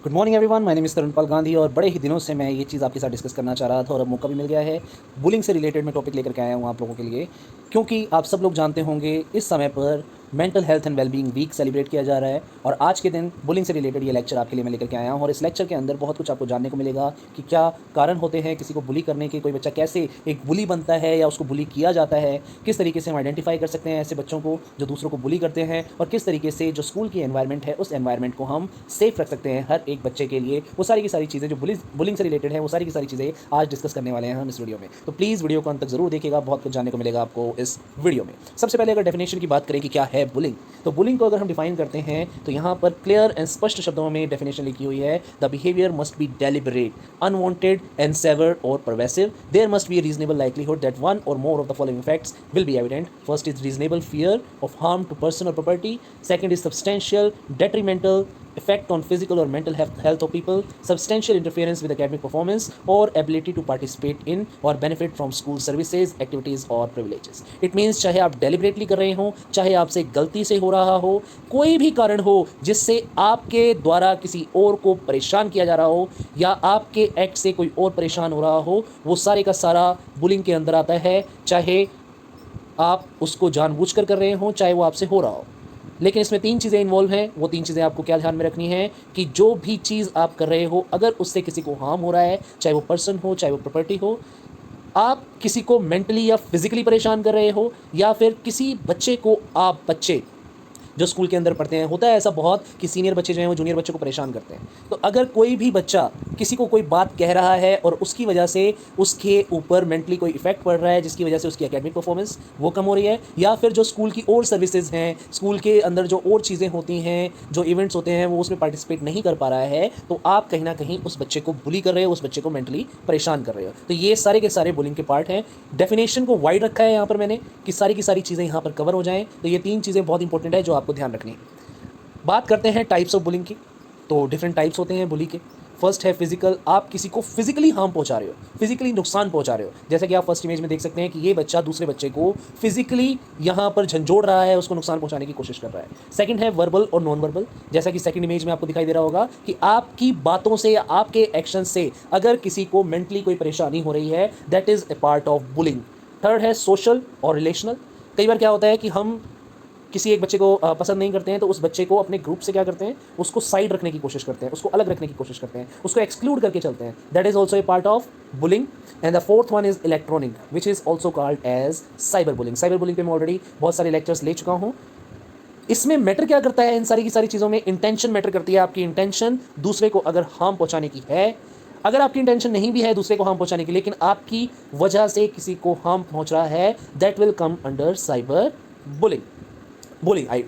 Good morning everyone, my name is Tarunpal Gandhi और बड़े ही दिनों से मैं ये चीज़ आपके साथ डिस्कस करना चाह रहा था और अब मौका भी मिल गया है। बुलिंग से रिलेटेड मैं टॉपिक लेकर के आया हूँ आप लोगों के लिए, क्योंकि आप सब लोग जानते होंगे इस समय पर mental health and wellbeing week celebrate किया जा रहा है और आज के दिन बुलिंग से रिलेटेड ये लेक्चर आपके लिए मैं लेकर के आया हूँ। और इस लेक्चर के अंदर बहुत कुछ आपको जानने को मिलेगा कि क्या कारण होते हैं किसी को बुली करने के, कोई बच्चा कैसे एक बुली बनता है या उसको बुली किया जाता है, किस तरीके से हम आइडेंटिफाई कर सकते हैं ऐसे बच्चों को जो दूसरों को बुली करते हैं, और किस तरीके से जो स्कूल की एनवायरनमेंट है उस एनवायरनमेंट को हम सेफ रख सकते हैं हर एक बच्चे के लिए। वो सारी की सारी चीज़ें जो बुलिंग से रिलेटेड है, वो सारी की सारी चीज़ें आज डिस्कस करने वाले हैं हम इस वीडियो में। तो प्लीज़ वीडियो को अंत तक जरूर देखिएगा, बहुत कुछ जानने को मिलेगा आपको इस वीडियो में। सबसे पहले अगर डेफिनेशन की बात करें कि क्या है बुलिंग, तो बुलिंग को अगर हम डिफाइन करते हैं तो यहाँ पर क्लियर एंड स्पष्ट शब्दों में डेफिनेशन लिखी हुई है। The behaviour must be deliberate, unwanted and severe और pervasive. There must be a reasonable likelihood that one or more of the following effects will be evident. First is reasonable fear of harm to person or property. Second is substantial detrimental effect on physical or mental health of people, substantial interference with academic performance or ability to participate in or benefit from school services, activities or privileges. It means चाहे आप deliberately कर रहे हो, चाहे आपसे गलती से हो रहा हो, कोई भी कारण हो जिससे आपके द्वारा किसी और को परेशान किया जा रहा हो या आपके एक्ट से कोई और परेशान हो रहा हो, वो सारे का सारा बुलिंग के अंदर आता है। चाहे आप उसको जानबूझकर कर रहे हो, चाहे वो आपसे हो रहा हो। लेकिन इसमें तीन चीज़ें इन्वॉल्व हैं। वो तीन चीज़ें आपको क्या ध्यान में रखनी है कि जो भी चीज़ आप कर रहे हो, अगर उससे किसी को हार्म हो रहा है, चाहे वो पर्सन हो, चाहे वो प्रॉपर्टी हो, आप किसी को मेंटली या फिजिकली परेशान कर रहे हो, या फिर किसी बच्चे को, आप बच्चे जो स्कूल के अंदर पढ़ते हैं, होता है ऐसा बहुत कि सीनियर बच्चे जो हैं वो जूनियर बच्चों को परेशान करते हैं। तो अगर कोई भी बच्चा किसी को कोई बात कह रहा है और उसकी वजह से उसके ऊपर मेंटली कोई इफेक्ट पड़ रहा है जिसकी वजह से उसकी एकेडमिक परफॉर्मेंस वो कम हो रही है, या फिर जो स्कूल की और सर्विसेज हैं, स्कूल के अंदर जो और चीज़ें होती हैं, जो इवेंट्स होते हैं, वो उसमें पार्टिसिपेट नहीं कर पा रहा है, तो आप कहीं ना कहीं उस बच्चे को बुली कर रहे हो, उस बच्चे को मेंटली परेशान कर रहे हो। तो ये सारे के सारे बुलिंग के पार्ट हैं। डेफिनेशन को वाइड रखा है यहाँ पर मैंने कि सारी की सारी चीज़ें यहाँ पर कवर हो जाएं। तो ये तीन चीज़ें बहुत इंपॉर्टेंट है जो आपको ध्यान रखनी है। बात करते हैं टाइप्स ऑफ बुलिंग की। तो डिफरेंट टाइप्स होते हैं बुली के। फर्स्ट है फिजिकल, आप किसी को फिजिकली हार्म पहुंचा रहे हो, फिजिकली नुकसान पहुंचा रहे हो। जैसा कि आप फर्स्ट इमेज में देख सकते हैं कि ये बच्चा दूसरे बच्चे को फिजिकली यहाँ पर झंझोड़ रहा है, उसको नुकसान पहुंचाने की कोशिश कर रहा है। सेकंड है वर्बल और नॉन वर्बल, जैसा कि सेकंड इमेज में आपको दिखाई दे रहा होगा कि आपकी बातों से या आपके एक्शन से अगर किसी को मेंटली कोई परेशानी हो रही है, that is a part of bullying. Third है सोशल और रिलेशनल। कई बार क्या होता है कि हम किसी एक बच्चे को पसंद नहीं करते हैं, तो उस बच्चे को अपने ग्रुप से क्या करते हैं, उसको साइड रखने की कोशिश करते हैं, उसको अलग रखने की कोशिश करते हैं, उसको एक्सक्लूड करके चलते हैं। That is also a part of bullying. And the fourth one is electronic, which is also called as cyber bullying. Cyber bullying पे मैं ऑलरेडी बहुत सारे लेक्चर्स ले चुका हूँ। इसमें मैटर क्या करता है, इन सारी की सारी चीज़ों में इंटेंशन मैटर करती है। आपकी इंटेंशन दूसरे को अगर हार्म पहुंचाने की है, अगर आपकी इंटेंशन नहीं भी है दूसरे को हार्म पहुंचाने की, लेकिन आपकी वजह से किसी को हार्म पहुंच रहा है, that will come under cyber bullying. Bullying आई।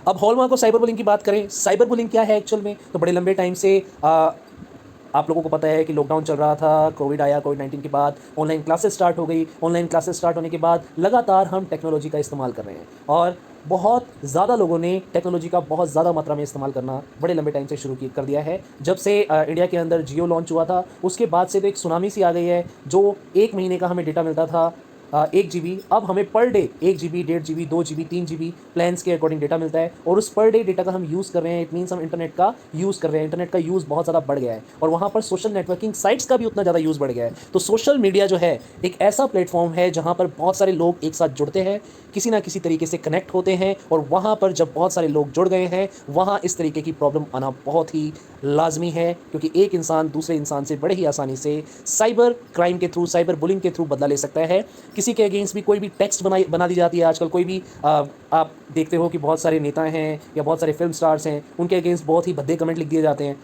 अब हॉलमार्क और साइबर बुलिंग की बात करें, साइबर बुलिंग क्या है एक्चुअल में, तो बड़े लंबे टाइम से आप लोगों को पता है कि लॉकडाउन चल रहा था, कोविड आया, कोविड-19 के बाद ऑनलाइन क्लासेस स्टार्ट हो गई। ऑनलाइन क्लासेस स्टार्ट होने के बाद लगातार हम टेक्नोलॉजी का इस्तेमाल कर रहे हैं और बहुत ज़्यादा लोगों ने टेक्नोलॉजी का बहुत ज़्यादा मात्रा में इस्तेमाल करना बड़े लंबे टाइम से शुरू कर दिया है। जब से इंडिया के अंदर जियो लॉन्च हुआ था, उसके बाद से तो एक सुनामी सी आ गई है। जो 1 महीने का हमें डेटा मिलता था 1 GB, अब हमें per day 1 GB, 1.5 GB, 2 GB, 3 GB plans के अकॉर्डिंग डेटा मिलता है और उस पर डे डेटा का हम यूज़ कर रहे हैं। इट मीन्स हम इंटरनेट का यूज़ कर रहे हैं। इंटरनेट का यूज़ बहुत ज़्यादा बढ़ गया है और वहाँ पर सोशल नेटवर्किंग साइट्स का भी उतना ज़्यादा यूज़ बढ़ गया है। तो सोशल मीडिया जो है एक ऐसा प्लेटफॉर्म है जहाँ पर बहुत सारे लोग एक साथ जुड़ते हैं, किसी ना किसी तरीके से कनेक्ट होते हैं, और वहाँ पर जब बहुत सारे लोग जुड़ गए हैं, वहाँ इस तरीके की प्रॉब्लम आना बहुत ही लाजमी है, क्योंकि एक इंसान दूसरे इंसान से बड़े ही आसानी से साइबर क्राइम के थ्रू, साइबर बुलिंग के थ्रू बदला ले सकता है। किसी के अगेंस्ट भी कोई भी टेक्स्ट बना दी जाती है आजकल। कोई भी आप देखते हो कि बहुत सारे नेता हैं या बहुत सारे फिल्म स्टार्स हैं, उनके अगेंस्ट बहुत ही भद्दे कमेंट लिख दिए जाते हैं,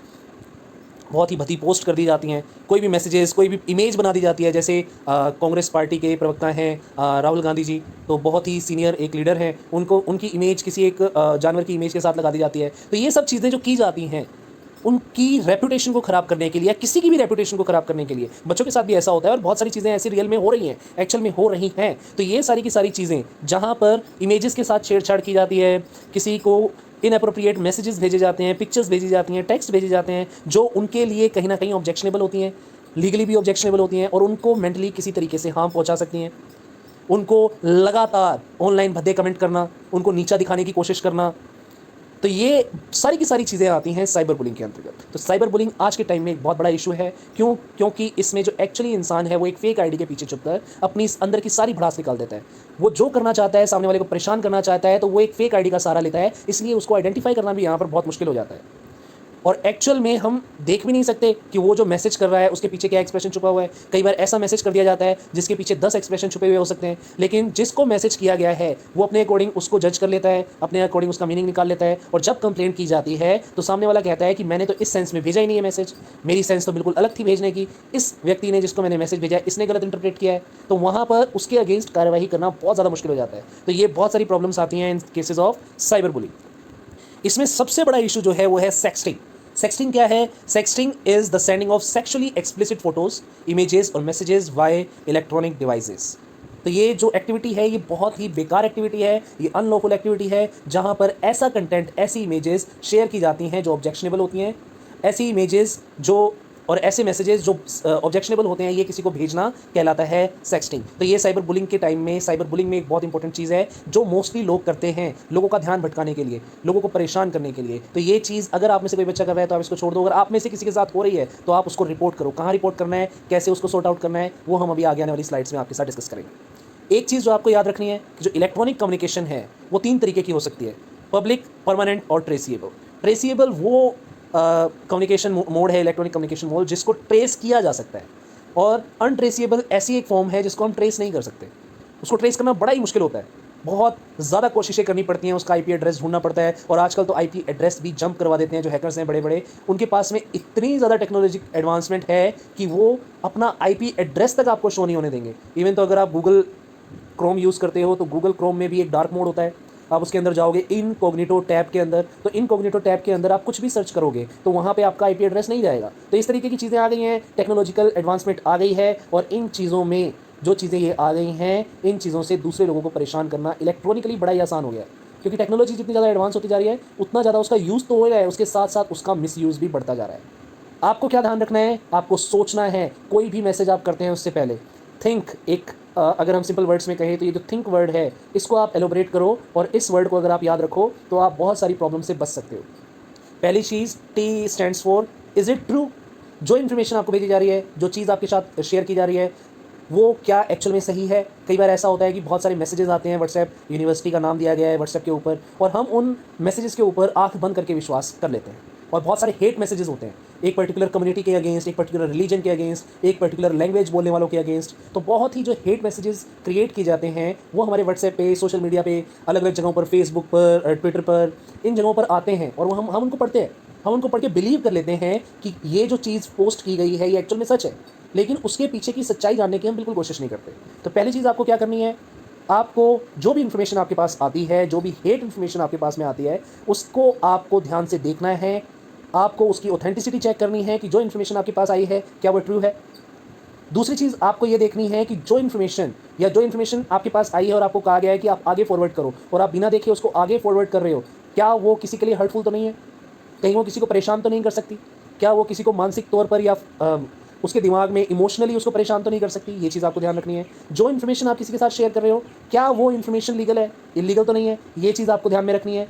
बहुत ही भद्दी पोस्ट कर दी जाती हैं, कोई भी मैसेजेस, कोई भी इमेज बना दी जाती है। जैसे कांग्रेस पार्टी के प्रवक्ता हैं राहुल गांधी जी, तो बहुत ही सीनियर एक लीडर हैं, उनको उनकी इमेज किसी एक जानवर की इमेज के साथ लगा दी जाती है। तो ये सब चीज़ें जो की जाती हैं उनकी रेपुटेशन को ख़राब करने के लिए, या किसी की भी रेपुटेशन को ख़राब करने के लिए, बच्चों के साथ भी ऐसा होता है और बहुत सारी चीज़ें ऐसी रियल में हो रही हैं, एक्चुअल में हो रही हैं। तो ये सारी की सारी चीज़ें जहाँ पर इमेजेस के साथ छेड़छाड़ की जाती है, किसी को इनअप्रोप्रिएट मैसेजेस भेजे जाते हैं, पिक्चर्स भेजी जाती हैं, टेक्स्ट भेजे जाते हैं, जो उनके लिए कहीं ना कहीं ऑब्जेक्शनेबल होती हैं, लीगली भी ऑब्जेक्शनेबल होती हैं और उनको मेंटली किसी तरीके से हार्म पहुंचा सकती हैं। उनको लगातार ऑनलाइन भद्दे कमेंट करना, उनको नीचा दिखाने की कोशिश करना, तो ये सारी की सारी चीज़ें आती हैं साइबर बुलिंग के अंतर्गत। तो साइबर बुलिंग आज के टाइम में एक बहुत बड़ा इशू है। क्योंकि इसमें जो एक्चुअली इंसान है वो एक फेक आईडी के पीछे छुपकर अपनी अंदर की सारी भड़ास निकाल देता है। वो जो करना चाहता है, सामने वाले को परेशान करना चाहता है, तो वो एक फेक आईडी का सहारा लेता है। इसलिए उसको आइडेंटिफाई करना भी यहाँ पर बहुत मुश्किल हो जाता है। और एक्चुअल में हम देख भी नहीं सकते कि वो जो मैसेज कर रहा है उसके पीछे क्या एक्सप्रेशन छुपा हुआ है। कई बार ऐसा मैसेज कर दिया जाता है जिसके पीछे 10 एक्सप्रेशन छुपे हुए हो सकते हैं, लेकिन जिसको मैसेज किया गया है वो अपने अकॉर्डिंग उसको जज कर लेता है, अपने अकॉर्डिंग उसका मीनिंग निकाल लेता है। और जब कंप्लेंट की जाती है तो सामने वाला कहता है कि मैंने तो इस सेंस में भेजा ही नहीं है मैसेज, मेरी सेंस तो बिल्कुल अलग थी भेजने की, इस व्यक्ति ने जिसको मैंने मैसेज भेजा है इसने गलत इंटरप्रेट किया है। तो वहाँ पर उसके अगेंस्ट कार्रवाई करना बहुत ज़्यादा मुश्किल हो जाता है। तो ये बहुत सारी प्रॉब्लम्स आती हैं इन केसेज ऑफ साइबर बुलिंग। इसमें सबसे बड़ा इशू जो है वो है सेक्सटिंग। सेक्सटिंग क्या है? Sexting is the sending of sexually explicit photos, images और मैसेजेस वाई इलेक्ट्रॉनिक डिवाइसेस। तो ये जो एक्टिविटी है ये बहुत ही बेकार एक्टिविटी है, ये अनलॉफुल एक्टिविटी है, जहां पर ऐसा कंटेंट, ऐसी इमेजेस शेयर की जाती हैं जो ऑब्जेक्शनेबल होती हैं, ऐसी इमेजेस जो और ऐसे मैसेजेस जो ऑब्जेक्शनेबल होते हैं, ये किसी को भेजना कहलाता है सेक्सटिंग। तो ये साइबर बुलिंग के टाइम में, साइबर बुलिंग में एक बहुत इंपॉर्टेंट चीज़ है जो मोस्टली लोग करते हैं, लोगों का ध्यान भटकाने के लिए, लोगों को परेशान करने के लिए। तो ये चीज़ अगर आप में से कोई बच्चा कर रहा है तो आप इसको छोड़ दो। अगर आप में से किसी के साथ हो रही है तो आप उसको रिपोर्ट करो। कहाँ रिपोर्ट करना है, कैसे उसको सॉर्ट आउट करना है, वो हम अभी आगे आने वाली स्लाइड्स में आपके साथ डिस्कस करेंगे। एक चीज़ जो आपको याद रखनी है कि जो इलेक्ट्रॉनिक कम्युनिकेशन है वो 3 तरीके की हो सकती है: पब्लिक, परमानेंट और ट्रेसिएबल। ट्रेसिएबल वो कम्युनिकेशन मोड है, इलेक्ट्रॉनिक कम्युनिकेशन मोड, जिसको ट्रेस किया जा सकता है। और अनट्रेसिएबल ऐसी एक फॉर्म है जिसको हम ट्रेस नहीं कर सकते। उसको ट्रेस करना बड़ा ही मुश्किल होता है, बहुत ज़्यादा कोशिशें करनी पड़ती हैं, उसका आईपी एड्रेस ढूंढना पड़ता है। और आजकल तो आईपी एड्रेस भी जंप करवा देते हैं जो हैकर्स हैं बड़े बड़े, उनके पास में इतनी ज़्यादा टेक्नोलॉजी एडवांसमेंट है कि वो अपना आईपी एड्रेस तक आपको शो नहीं होने देंगे। इवन तो अगर आप गूगल क्रोम यूज़ करते हो तो गूगल क्रोम में भी एक डार्क मोड होता है। आप उसके अंदर जाओगे इनकॉग्निटो टैब के अंदर, तो इनकॉग्निटो टैब के अंदर आप कुछ भी सर्च करोगे तो वहाँ पे आपका आईपी एड्रेस नहीं जाएगा। तो इस तरीके की चीज़ें आ गई हैं, टेक्नोलॉजिकल एडवांसमेंट आ गई है। और इन चीज़ों में जो चीज़ें ये आ गई हैं, इन चीज़ों से दूसरे लोगों को परेशान करना इलेक्ट्रॉनिकली बड़ा ही आसान हो गया है। क्योंकि टेक्नोलॉजी जितनी ज़्यादा एडवांस होती जा रही है उतना ज़्यादा उसका यूज़ तो हो रहा है, उसके साथ साथ उसका मिसयूज़ भी बढ़ता जा रहा है। आपको क्या ध्यान रखना है? आपको सोचना है कोई भी मैसेज आप करते हैं उससे पहले। थिंक, अगर हम सिंपल वर्ड्स में कहें तो ये जो थिंक वर्ड है इसको आप एलोबरेट करो, और इस वर्ड को अगर आप याद रखो तो आप बहुत सारी प्रॉब्लम से बच सकते हो। पहली चीज़, T stands for is it true. जो इन्फॉर्मेशन आपको भेजी जा रही है, जो चीज़ आपके साथ शेयर की जा रही है, वो क्या एक्चुअल में सही है। कई बार ऐसा होता है कि बहुत सारे मैसेजेस आते हैं, व्हाट्सएप यूनिवर्सिटी का नाम दिया गया है व्हाट्सएप के ऊपर, और हम उन मैसेजेस के ऊपर आंख बंद करके विश्वास कर लेते हैं। और बहुत सारे हेट मैसेजेस होते हैं एक पर्टिकुलर कम्युनिटी के अगेंस्ट, एक पर्टिकुलर रिलीजन के अगेंस्ट, एक पर्टिकुलर लैंग्वेज बोलने वालों के अगेंस्ट। तो बहुत ही जो हेट मैसेजेस क्रिएट किए जाते हैं वो हमारे व्हाट्सएप पे, सोशल मीडिया पे, अलग अलग जगहों पर, फेसबुक पर, ट्विटर पर, इन जगहों पर आते हैं। और वो हम उनको पढ़ते हैं, हम उनको पढ़ के बिलीव कर लेते हैं कि ये जो चीज़ पोस्ट की गई है ये एक्चुअल में सच है, लेकिन उसके पीछे की सच्चाई जानने की हम बिल्कुल कोशिश नहीं करते। तो पहली चीज़ आपको क्या करनी है, आपको जो भी इन्फॉर्मेशन आपके पास आती है, जो भी हेट इन्फॉर्मेशन आपके पास में आती है, उसको आपको ध्यान से देखना है। आपको उसकी ऑथेंटिसिटी चेक करनी है कि जो इन्फॉर्मेशन आपके पास आई है क्या वो ट्रू है। दूसरी चीज़ आपको ये देखनी है कि जो इन्फॉर्मेशन आपके पास आई है और आपको कहा गया है कि आप आगे फॉरवर्ड करो, और आप बिना देखे उसको आगे फॉरवर्ड कर रहे हो, क्या वो किसी के लिए हर्टफुल तो नहीं है, कहीं वो किसी को परेशान तो नहीं कर सकती, क्या वो किसी को मानसिक तौर पर या उसके दिमाग में इमोशनली उसको परेशान तो नहीं कर सकती। ये चीज़ आपको ध्यान रखनी है। जो इन्फॉर्मेशन आप किसी के साथ शेयर कर रहे हो, क्या वो इन्फॉर्मेशन लीगल है, इलीगल तो नहीं है, ये चीज़ आपको ध्यान में रखनी है।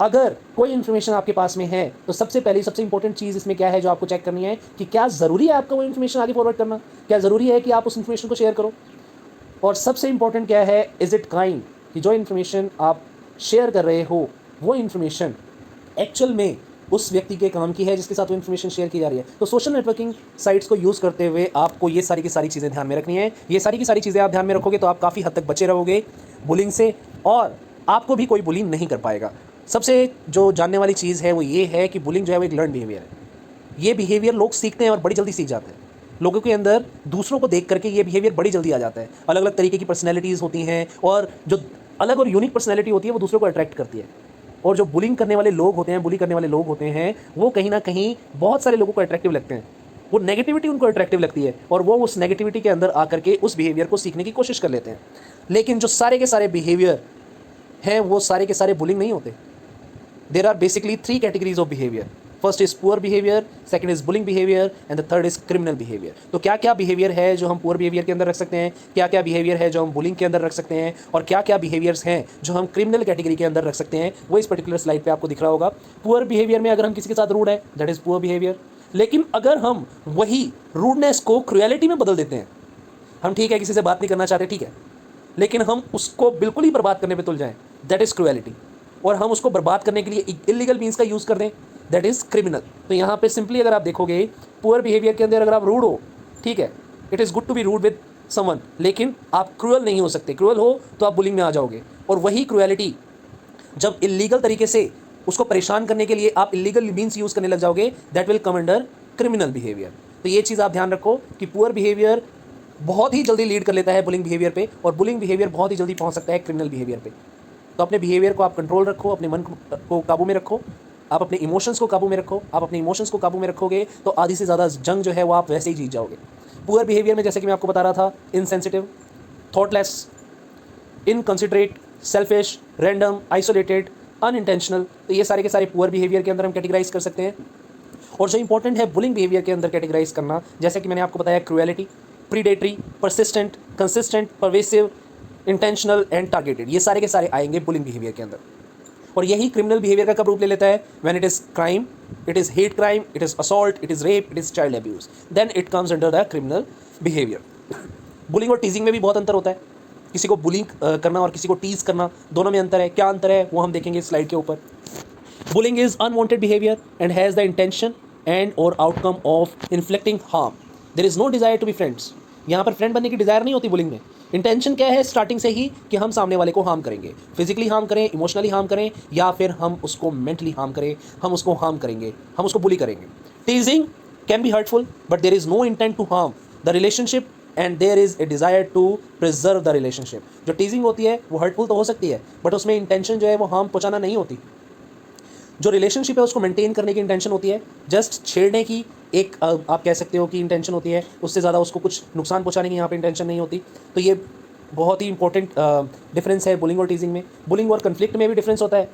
अगर कोई इन्फॉर्मेशन आपके पास में है तो सबसे पहली, सबसे इंपॉर्टेंट चीज़ इसमें क्या है जो आपको चेक करनी है कि क्या ज़रूरी है आपका वो इन्फॉर्मेशन आगे फॉरवर्ड करना, क्या ज़रूरी है कि आप उस इन्फॉर्मेशन को शेयर करो। और सबसे इंपॉर्टेंट क्या है, इज़ इट काइंड, कि जो इन्फॉर्मेशन आप शेयर कर रहे हो वो इन्फॉर्मेशन एक्चुअल में उस व्यक्ति के काम की है जिसके साथ वो इन्फॉर्मेशन शेयर की जा रही है। तो सोशल नेटवर्किंग साइट्स को यूज़ करते हुए आपको ये सारी की सारी चीज़ें ध्यान में रखनी है। ये सारी की सारी चीज़ें आप ध्यान में रखोगे तो आप काफ़ी हद तक बचे रहोगे बुलिंग से, और आपको भी कोई बुलिंग नहीं कर पाएगा। सबसे जो जानने वाली चीज़ है वो ये है कि बुलिंग जो है वो एक लर्न बिहेवियर है। ये बिहेवियर लोग सीखते हैं और बड़ी जल्दी सीख जाते हैं। लोगों के अंदर दूसरों को देख करके ये बिहेवियर बड़ी जल्दी आ जाता है। अलग अलग तरीके की पर्सनैलिटीज़ होती हैं, और जो अलग और यूनिक पर्सनैलिटी होती है वो दूसरों को अट्रैक्ट करती है। और जो बुलिंग करने वाले लोग होते हैं, बुली करने वाले लोग होते हैं, वो कहीं ना कहीं बहुत सारे लोगों को अट्रैक्टिव लगते हैं। वो नेगेटिविटी उनको अट्रैक्टिव लगती है और वो उस नेगेटिविटी के अंदर आकर के उस बिहेवियर को सीखने की कोशिश कर लेते हैं। लेकिन जो सारे के सारे बिहेवियर हैं वो सारे के सारे बुलिंग नहीं होते। There are basically 3 categories of behaviour. First is poor behaviour, second is bullying behaviour and the third is criminal behaviour. तो क्या क्या बिहेवियर है जो हम पुअर बिहेवियर के अंदर रख सकते हैं, क्या क्या बिहेवियर है जो हम बुलिंग के अंदर रख सकते हैं, और क्या क्या बिहेवियर्स हैं जो हम क्रिमिनल कैटेगरी के अंदर रख सकते हैं, वो इस पर्टिकुलर स्लाइड पे आपको दिख रहा होगा। पुअर बिहेवियर में अगर हम किसी के साथ रूड है, दैट इज पुअर बिहेवियर। लेकिन अगर हम वही रूडनेस को क्रुएलिटी में बदल देते हैं, हम ठीक है किसी से बात नहीं करना चाहते, ठीक है, लेकिन हम उसको बिल्कुल ही बर्बाद करने पे तुल जाएं, दैट इज क्रुएलिटी। और हम उसको बर्बाद करने के लिए इलीगल मीन्स का यूज़ कर दें, दैट इज़ क्रिमिनल। तो यहाँ पे सिंपली अगर आप देखोगे पुअर बिहेवियर के अंदर अगर आप रूड हो, ठीक है, it is good to be rude with someone, लेकिन आप क्रूअल नहीं हो सकते। क्रूअल हो तो आप बुलिंग में आ जाओगे, और वही क्रुएलिटी जब इलीगल तरीके से उसको परेशान करने के लिए आप इलीगल मीन्स यूज़ करने लग जाओगे, that will come under criminal behaviour. तो ये चीज़ आप ध्यान रखो कि पुअर बिहेवियर बहुत ही जल्दी लीड कर लेता है बुलिंग बिहेवियर पे, और बुलिंग बिहेवियर बहुत ही जल्दी पहुंच सकता है क्रिमिनल बिहेवियर पे। तो अपने बिहेवियर को आप कंट्रोल रखो, अपने मन को काबू में रखो, आप अपने इमोशंस को काबू में रखो। आप अपने इमोशंस को काबू में रखोगे तो आधी से ज़्यादा जंग जो है वो आप वैसे ही जीत जाओगे। पुअर बिहेवियर में जैसे कि मैं आपको बता रहा था, insensitive, thoughtless, inconsiderate, selfish, random, isolated, unintentional, तो ये सारे के सारे पुअर बिहेवियर के अंदर हम कैटेगराइज कर सकते हैं। और जो इंपॉर्टेंट है बुलिंग बिहेवियर के अंदर कैटेगराइज करना, जैसे कि मैंने आपको बताया, cruelty, predatory, persistent, consistent, pervasive, intentional and targeted, ये सारे के सारे आएंगे बुलिंग बिहेवियर के अंदर। और यही क्रिमिनल बिहेवियर का कब रूप ले लेता है, when it is crime, it is hate crime, it is assault, it is rape, it is child abuse, then it comes under the criminal behaviour. Bullying और टीजिंग में भी बहुत अंतर होता है। किसी को बुलिंग करना और किसी को टीज करना, दोनों में अंतर है। क्या अंतर है वो हम देखेंगे स्लाइड के ऊपर। Bullying is unwanted behaviour and has the intention and और outcome of inflicting harm. There is no desire to be friends. यहाँ पर फ्रेंड बनने की डिजायर नहीं होती बुलिंग में। इंटेंशन क्या है स्टार्टिंग से ही कि हम सामने वाले को हार्म करेंगे, फिजिकली हार्म करें, इमोशनली हार्म करें, या फिर हम उसको मेंटली हार्म करें, हम उसको हार्म करेंगे, हम उसको बुली करेंगे। Teasing can be hurtful but there is no intent to harm the relationship and there is a desire to preserve the relationship. जो टीजिंग होती है वो हर्टफुल तो हो सकती है, बट उसमें इंटेंशन जो है वो हार्म पहुंचाना नहीं होती। जो रिलेशनशिप है उसको मेंटेन करने की इंटेंशन होती है, जस्ट छेड़ने की एक आप कह सकते हो कि इंटेंशन होती है, उससे ज़्यादा उसको कुछ नुकसान पहुंचाने की यहाँ पे इंटेंशन नहीं होती। तो ये बहुत ही इंपॉर्टेंट डिफरेंस है बुलिंग और टीजिंग में। बुलिंग और कन्फ्लिक्ट में भी डिफरेंस होता है।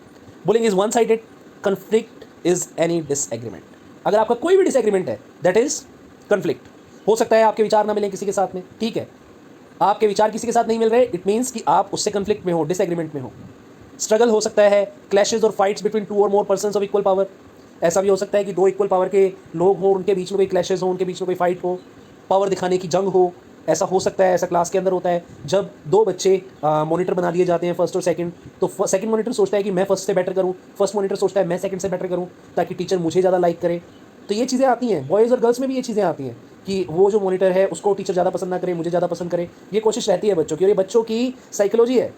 Bullying is one sided, conflict is any disagreement. अगर आपका कोई भी डिसएग्रीमेंट है दैट इज़ कन्फ्लिक्ट। हो सकता है आपके विचार ना मिलें किसी के साथ में, ठीक है, आपके विचार किसी के साथ नहीं मिल रहे, इट मीन्स कि आप उससे कन्फ्लिक्ट में हो, डिसएग्रीमेंट में हो। स्ट्रगल हो सकता है, क्लैशेज और फाइट्स बिटवीन टू और मोर पर्सन्स ऑफ इक्वल पावर। ऐसा भी हो सकता है कि दो इक्वल पावर के लोग हों, उनके बीच में कोई क्लैशेज हो, उनके बीच में कोई फाइट हो, पावर दिखाने की जंग हो। ऐसा हो सकता है, ऐसा क्लास के अंदर होता है। जब दो बच्चे मॉनिटर बना दिए जाते हैं, फर्स्ट और सेकंड, तो सेकंड मॉनिटर सोचता है कि मैं फर्स्ट से बेटर करूं, फर्स्ट मॉनिटर सोचता है मैं सेकंड से बेटर करूं ताकि टीचर मुझे ज़्यादा लाइक करे। तो ये चीज़ें आती हैं, बॉयज़ और गर्ल्स में भी ये चीज़ें आती हैं कि वो जो मॉनिटर है उसको टीचर ज़्यादा पसंद ना करे, मुझे ज़्यादा पसंद करे। ये कोशिश रहती है बच्चों की, और ये बच्चों की साइकोलॉजी है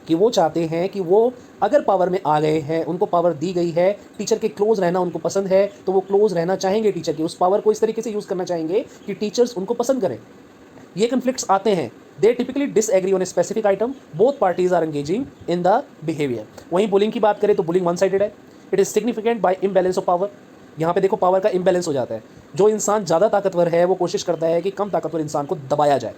कि वो चाहते हैं कि वो अगर पावर में आ गए हैं, उनको पावर दी गई है, टीचर के क्लोज रहना उनको पसंद है, तो वो क्लोज रहना चाहेंगे टीचर की, उस पावर को इस तरीके से यूज़ करना चाहेंगे कि टीचर्स उनको पसंद करें। ये कन्फ्लिक्ट्स आते हैं, they typically disagree on a specific item, both parties are engaging in the behaviour. वहीं बुलिंग की बात करें तो बुलिंग वन साइडेड है, it is significant by imbalance of power. यहाँ पे देखो पावर का इम्बैलेंस हो जाता है। जो इंसान ज़्यादा ताकतवर है वो कोशिश करता है कि कम ताकतवर इंसान को दबाया जाए,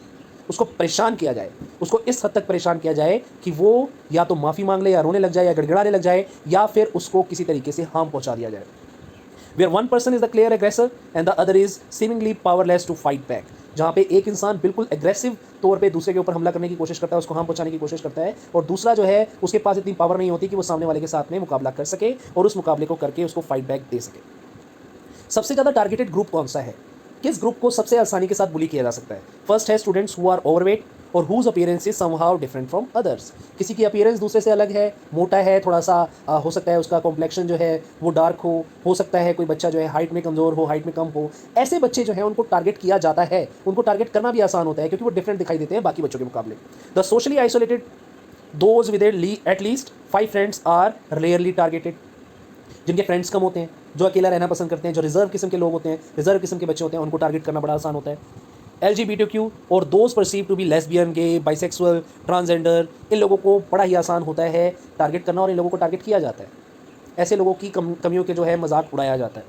उसको परेशान किया जाए, उसको इस हद तक परेशान किया जाए कि वो या तो माफ़ी मांग ले, या रोने लग जाए, या गड़गड़ाने लग जाए, या फिर उसको किसी तरीके से हार्म पहुंचा दिया जाए। Where one person is the clear aggressor and the other is seemingly powerless to fight back। जहाँ पे एक इंसान बिल्कुल एग्रेसिव तौर पे दूसरे के ऊपर हमला करने की कोशिश करता है, उसको हार्म पहुंचाने की कोशिश करता है, और दूसरा जो है उसके पास इतनी पावर नहीं होती कि वो सामने वाले के साथ में मुकाबला कर सके और उस मुकाबले को करके उसको फाइट बैक दे सके। सबसे ज़्यादा टारगेटेड ग्रुप कौन सा है, किस ग्रुप को सबसे आसानी के साथ बुली किया जा सकता है? फर्स्ट है स्टूडेंट्स हु आर ओवरवेट और whose appearance is somehow different from others. किसी की अपीयरेंस दूसरे से अलग है, मोटा है, थोड़ा सा हो सकता है उसका कॉम्प्लेक्शन जो है वो डार्क हो सकता है कोई बच्चा जो है हाइट में कमज़ोर हो, हाइट में कम हो। ऐसे बच्चे जो है उनको टारगेट किया जाता है, उनको टारगेट करना भी आसान होता है क्योंकि वो डिफरेंट दिखाई देते हैं बाकी बच्चों के मुकाबले। The socially isolated, those with at least 5 friends are rarely targeted. जिनके फ्रेंड्स कम होते हैं, जो अकेला रहना पसंद करते हैं, जो रिजर्व किस्म के लोग होते हैं, रिजर्व किस्म के बच्चे होते हैं, उनको टारगेट करना बड़ा आसान होता है। LGBTQ और those perceive to be lesbian, gay, bisexual, transgender, इन लोगों को बड़ा ही आसान होता है टारगेट करना, और इन लोगों को टारगेट किया जाता है। ऐसे लोगों की कमियों के जो है मजाक उड़ाया जाता है।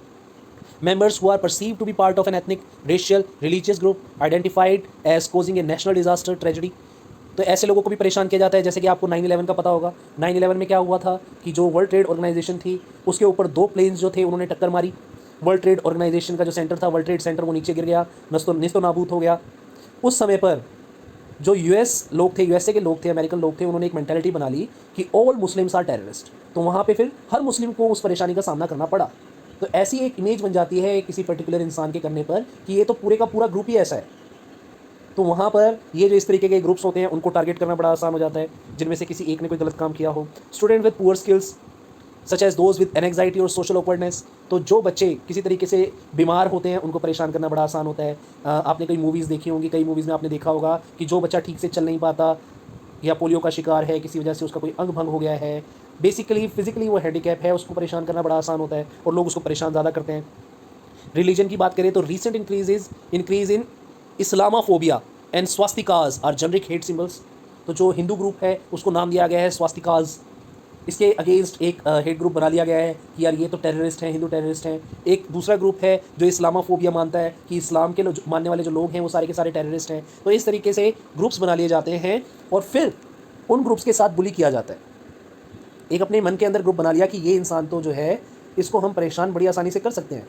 Members who are perceive to be part of an ethnic, racial, religious group identified as causing a national disaster, tragedy. तो ऐसे लोगों को भी परेशान किया जाता है। जैसे कि आपको 9/11 का पता होगा, 9/11 में क्या हुआ था कि जो वर्ल्ड ट्रेड ऑर्गेनाइजेशन थी उसके ऊपर 2 प्लेन्स जो थे उन्होंने टक्कर मारी। वर्ल्ड ट्रेड ऑर्गेनाइजेशन का जो सेंटर था, वर्ल्ड ट्रेड सेंटर, वो नीचे गिर गया, निस्तो नाबूद हो गया। उस समय पर जो यूएस लोग थे, यूएसए के लोग थे, अमेरिकन लोग थे, उन्होंने एक मेंटालिटी बना ली कि ऑल मुस्लिम्स आर टेररिस्ट। तो वहाँ पे फिर हर मुस्लिम को उस परेशानी का सामना करना पड़ा। तो ऐसी एक इमेज बन जाती है किसी पर्टिकुलर इंसान के करने पर कि ये तो पूरे का पूरा ग्रुप ही ऐसा है। तो वहाँ पर ये जो इस तरीके के ग्रुप्स होते हैं उनको टारगेट करना बड़ा आसान हो जाता है, जिनमें से किसी एक ने कोई गलत काम किया हो। Student with poor skills such as those with anxiety और सोशल ऑकवर्डनेस। तो जो बच्चे किसी तरीके से बीमार होते हैं उनको परेशान करना बड़ा आसान होता है। आपने कई मूवीज़ देखी होंगी, कई मूवीज़ में आपने देखा होगा कि जो बच्चा ठीक से चल नहीं पाता या पोलियो का शिकार है, किसी वजह से उसका कोई अंग भंग हो गया है, बेसिकली फिजिकली वो हैंडीकैप है, उसको परेशान करना बड़ा आसान होता है और लोग उसको परेशान ज़्यादा करते हैं। रिलीजन की बात करें तो recent increase in Islamophobia and swastikas are generic hate symbols. तो जो हिंदू ग्रुप है उसको नाम दिया गया है स्वास्तिकाज। इसके अगेंस्ट एक हेट ग्रुप बना लिया गया है कि यार ये तो टेररिस्ट हैं, हिंदू टेररिस्ट हैं। एक दूसरा ग्रुप है जो इस्लामाफोबिया मानता है कि इस्लाम के मानने वाले जो लोग हैं वो सारे के सारे टेररिस्ट हैं। तो इस तरीके से ग्रुप्स बना लिए जाते हैं और फिर उन ग्रुप्स के साथ बुली किया जाता है। एक अपने मन के अंदर ग्रुप बना लिया कि ये इंसान तो जो है इसको हम परेशान बड़ी आसानी से कर सकते हैं,